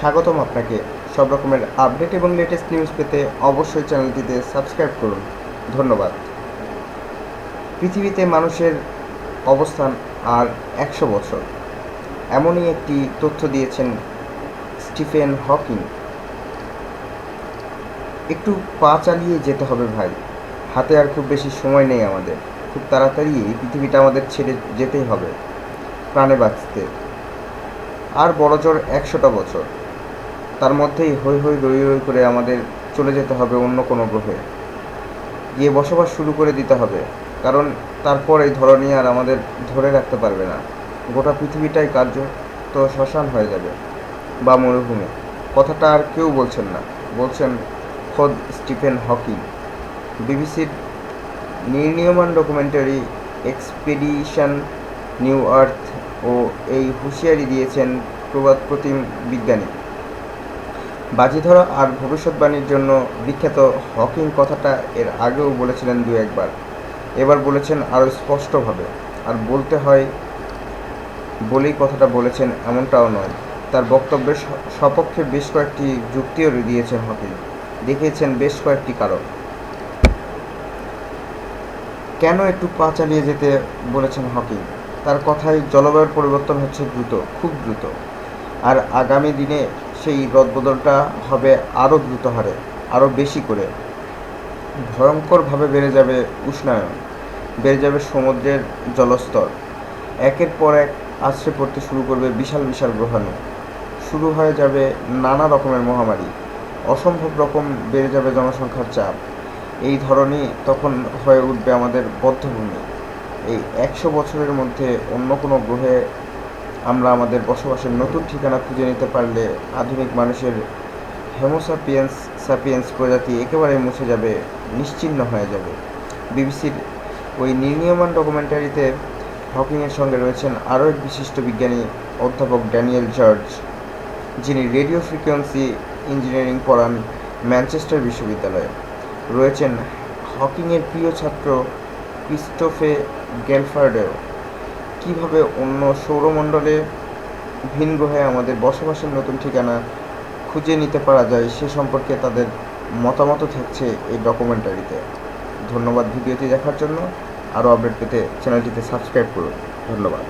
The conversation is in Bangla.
স্বাগতম আপনাকে। সব রকমের আপডেট এবং লেটেস্ট নিউজ পেতে অবশ্যই চ্যানেলটিতে সাবস্ক্রাইব করুন। ধন্যবাদ। পৃথিবীতে মানুষের অবস্থান আর 100 বছর, এমনই একটি তথ্য দিয়েছেন স্টিফেন হকিং। একটু পা চালিয়ে যেতে হবে ভাই, হাতে আর খুব বেশি সময় নেই আমাদের। খুব তাড়াতাড়ি এই পৃথিবীটা আমাদের ছেড়ে যেতেই হবে প্রাণে বাঁচতে। আর বড়জোর 100টা বছর, তার মধ্যেই হৈ হৈ রই রই করে আমাদের চলে যেতে হবে অন্য কোনো গ্রহে, গিয়ে বসবাস শুরু করে দিতে হবে। কারণ তারপর এই ধরনী আর আমাদের ধরে রাখতে পারবে না। গোটা পৃথিবীটাই কার্যত শ্মশান হয়ে যাবে বা মরুভূমি। কথাটা আর কেউ বলছেন না, বলছেন খোদ স্টিফেন হকিং। বিবিসির নির্মীয়মান ডকুমেন্টারি এক্সপেডিশন নিউ আর্থ ও এই হুঁশিয়ারি দিয়েছেন প্রবাদপ্রতিম বিজ্ঞানী। বাজি ধরা আর ভবিষ্যৎবাণীর জন্য বিখ্যাত হকিং কথাটা এর আগেও বলেছিলেন দু একবার, এবার বলেছেন আরও স্পষ্টভাবে। আর বলতে হয় বলেই কথাটা বলেছেন এমনটাও নয়, তার বক্তব্যের সপক্ষে বেশ কয়েকটি যুক্তিও দিয়েছেন হকিং, দেখিয়েছেন বেশ কয়েকটি কারণ কেন একটু পা চালিয়ে যেতে বলেছেন হকিং। তার কথায় জলবায়ুর পরিবর্তন হচ্ছে দ্রুত, খুব দ্রুত, আর আগামী দিনে সেই রদবদলটা হবে আরও দ্রুত হারে, আরও বেশি করে। ভয়ঙ্করভাবে বেড়ে যাবে উষ্ণায়ন, বেড়ে যাবে সমুদ্রের জলস্তর, একের পর এক আছড়ে পড়তে শুরু করবে বিশাল বিশাল গ্রহাণু, শুরু হয়ে যাবে নানা রকমের মহামারী, অসম্ভব রকম বেড়ে যাবে জনসংখ্যার চাপ। এই ধরনই তখন হয়ে উঠবে আমাদের বধ্যভূমি। এই 100 বছরের মধ্যে অন্য কোনো গ্রহে আমরা আমাদের বসবাসের নতুন ঠিকানা খুঁজে নিতে পারলে আধুনিক মানুষের সাপিয়েন্স প্রজাতি একেবারে মুছে যাবে, নিশ্চিহ্ন হয়ে যাবে। বিবিসির ওই নির্মীয়মান ডকুমেন্টারিতে হকিংয়ের সঙ্গে রয়েছেন আরও এক বিশিষ্ট বিজ্ঞানী, অধ্যাপক ড্যানিয়েল জর্জ, যিনি রেডিও ফ্রিকোয়েন্সি ইঞ্জিনিয়ারিং পড়ান ম্যানচেস্টার বিশ্ববিদ্যালয়ে। রয়েছেন হকিংয়ের প্রিয় ছাত্র ক্রিস্টোফে গেলফার্ডেও। কীভাবে অন্য সৌরমণ্ডলে ভিন গ্রহে আমাদের বসবাসের নতুন ঠিকানা খুঁজে নিতে পারা যায় সে সম্পর্কে তাদের মতামত থাকছে এই ডকুমেন্টারিতে। ধন্যবাদ ভিডিওটি দেখার জন্য। আরও আপডেট পেতে চ্যানেলটিতে সাবস্ক্রাইব করুন। ধন্যবাদ।